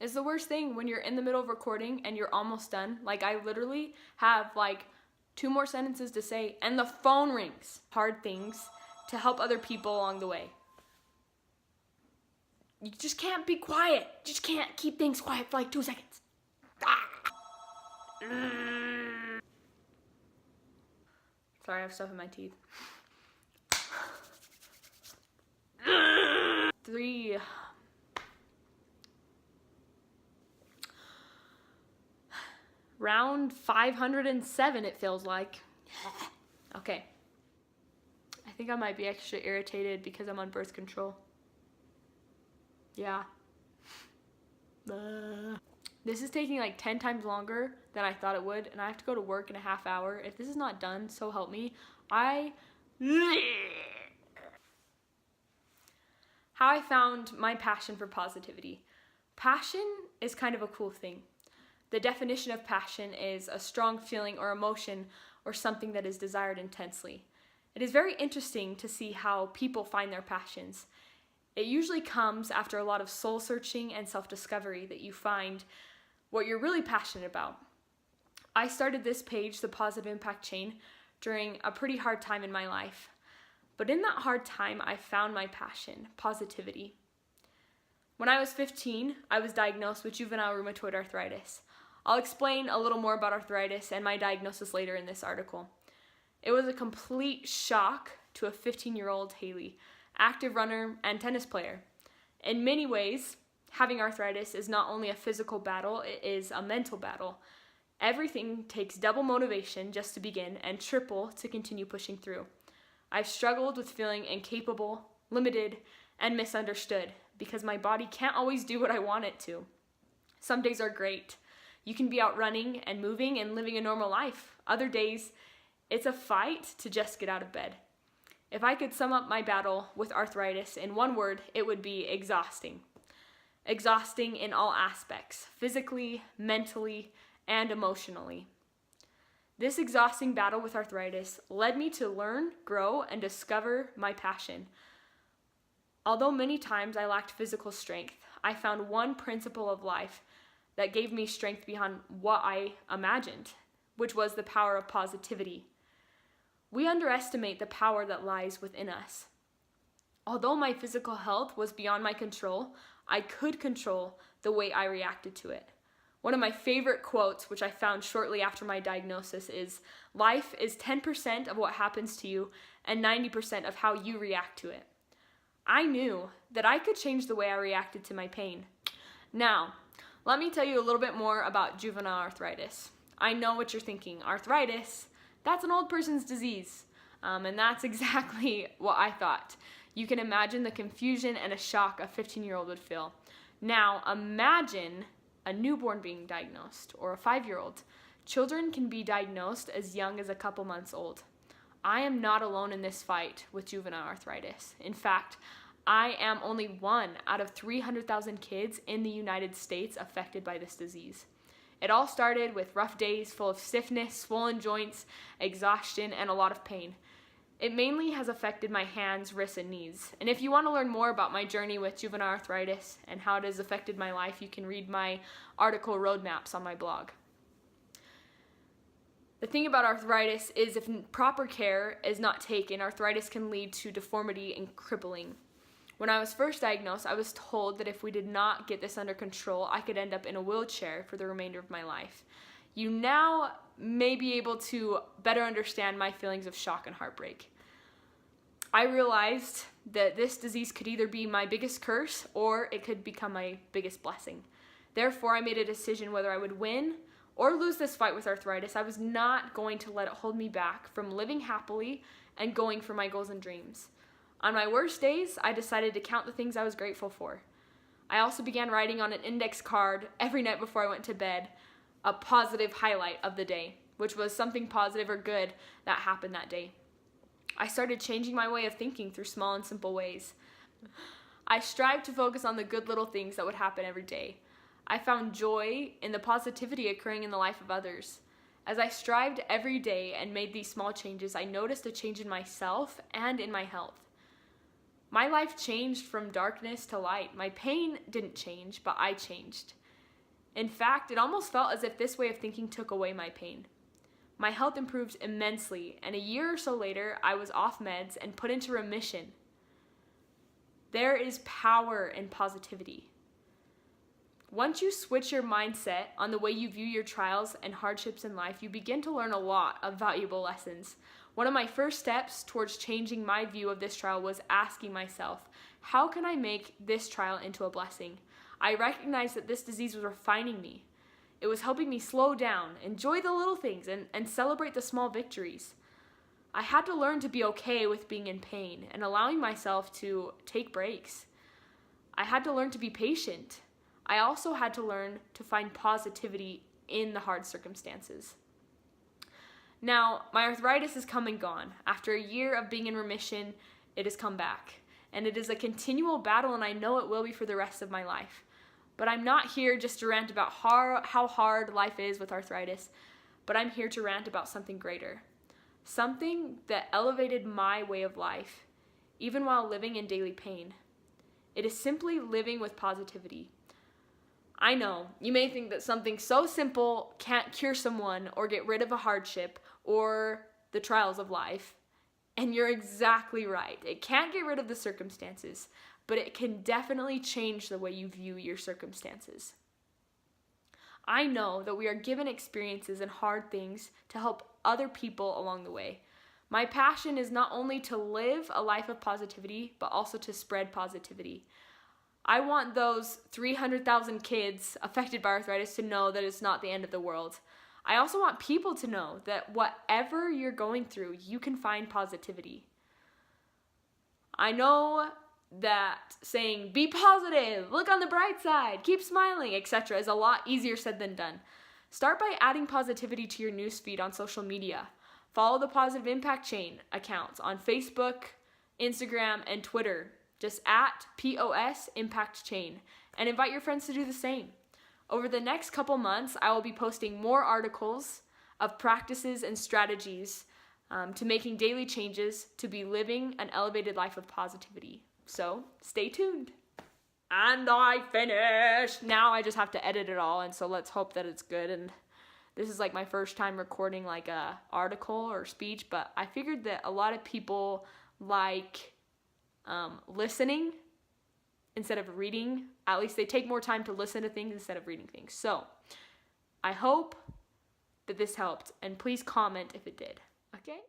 It's the worst thing when you're in the middle of recording and you're almost done. Like, I literally have like 2 more sentences to say and the phone rings. Hard things to help other people along the way. You just can't be quiet. You just can't keep things quiet for like 2 seconds. Sorry, I have stuff in my teeth. 3. Round 507, it feels like. Okay. I think I might be extra irritated because I'm on birth control. Yeah. This is taking like 10 times longer than I thought it would, and I have to go to work in a half hour. If this is not done, so help me. How I found my passion for positivity. Passion is kind of a cool thing. The definition of passion is a strong feeling or emotion or something that is desired intensely. It is very interesting to see how people find their passions. It usually comes after a lot of soul searching and self-discovery that you find what you're really passionate about. I started this page, The Positive Impact Chain, during a pretty hard time in my life. But in that hard time, I found my passion, positivity. When I was 15, I was diagnosed with juvenile rheumatoid arthritis. I'll explain a little more about arthritis and my diagnosis later in this article. It was a complete shock to a 15-year-old Haley, active runner and tennis player. In many ways, having arthritis is not only a physical battle, it is a mental battle. Everything takes double motivation just to begin and triple to continue pushing through. I've struggled with feeling incapable, limited, and misunderstood because my body can't always do what I want it to. Some days are great. You can be out running and moving and living a normal life. Other days, it's a fight to just get out of bed. If I could sum up my battle with arthritis in one word, it would be exhausting. Exhausting in all aspects, physically, mentally, and emotionally. This exhausting battle with arthritis led me to learn, grow, and discover my passion. Although many times I lacked physical strength, I found one principle of life that gave me strength beyond what I imagined, which was the power of positivity. We underestimate the power that lies within us. Although my physical health was beyond my control, I could control the way I reacted to it. One of my favorite quotes, which I found shortly after my diagnosis, is, "Life is 10% of what happens to you and 90% of how you react to it." I knew that I could change the way I reacted to my pain. Now, let me tell you a little bit more about juvenile arthritis. I know what you're thinking. Arthritis? That's an old person's disease. And that's exactly what I thought. You can imagine the confusion and a shock a 15-year-old would feel. Now, imagine a newborn being diagnosed, or a 5-year-old. Children can be diagnosed as young as a couple months old. I am not alone in this fight with juvenile arthritis. In fact, I am only 1 out of 300,000 kids in the United States affected by this disease. It all started with rough days full of stiffness, swollen joints, exhaustion, and a lot of pain. It mainly has affected my hands, wrists, and knees. And if you want to learn more about my journey with juvenile arthritis and how it has affected my life, you can read my article roadmaps on my blog. The thing about arthritis is if proper care is not taken, arthritis can lead to deformity and crippling. When I was first diagnosed, I was told that if we did not get this under control, I could end up in a wheelchair for the remainder of my life. You now may be able to better understand my feelings of shock and heartbreak. I realized that this disease could either be my biggest curse or it could become my biggest blessing. Therefore, I made a decision whether I would win or lose this fight with arthritis. I was not going to let it hold me back from living happily and going for my goals and dreams. On my worst days, I decided to count the things I was grateful for. I also began writing on an index card every night before I went to bed a positive highlight of the day, which was something positive or good that happened that day. I started changing my way of thinking through small and simple ways. I strived to focus on the good little things that would happen every day. I found joy in the positivity occurring in the life of others. As I strived every day and made these small changes, I noticed a change in myself and in my health. My life changed from darkness to light. My pain didn't change, but I changed. In fact, it almost felt as if this way of thinking took away my pain. My health improved immensely, and a year or so later, I was off meds and put into remission. There is power in positivity. Once you switch your mindset on the way you view your trials and hardships in life, you begin to learn a lot of valuable lessons. One of my first steps towards changing my view of this trial was asking myself, how can I make this trial into a blessing? I recognized that this disease was refining me. It was helping me slow down, enjoy the little things, and celebrate the small victories. I had to learn to be okay with being in pain and allowing myself to take breaks. I had to learn to be patient. I also had to learn to find positivity in the hard circumstances. Now, my arthritis has come and gone. After a year of being in remission, it has come back. And it is a continual battle, and I know it will be for the rest of my life. But I'm not here just to rant about how hard life is with arthritis, but I'm here to rant about something greater. Something that elevated my way of life, even while living in daily pain. It is simply living with positivity. I know, you may think that something so simple can't cure someone or get rid of a hardship or the trials of life. And you're exactly right. It can't get rid of the circumstances, but it can definitely change the way you view your circumstances. I know that we are given experiences and hard things to help other people along the way. My passion is not only to live a life of positivity, but also to spread positivity. I want those 300,000 kids affected by arthritis to know that it's not the end of the world. I also want people to know that whatever you're going through, you can find positivity. I know that saying, be positive, look on the bright side, keep smiling, etc. is a lot easier said than done. Start by adding positivity to your newsfeed on social media. Follow the Positive Impact Chain accounts on Facebook, Instagram, and Twitter. Just at POS Impact Chain, and invite your friends to do the same. Over the next couple months, I will be posting more articles of practices and strategies to making daily changes to be living an elevated life of positivity. So stay tuned. And I finished. Now I just have to edit it all, and so let's hope that it's good. And this is like my first time recording like a article or speech, but I figured that a lot of people like listening instead of reading. At least they take more time to listen to things instead of reading things. So I hope that this helped, and please comment if it did. Okay?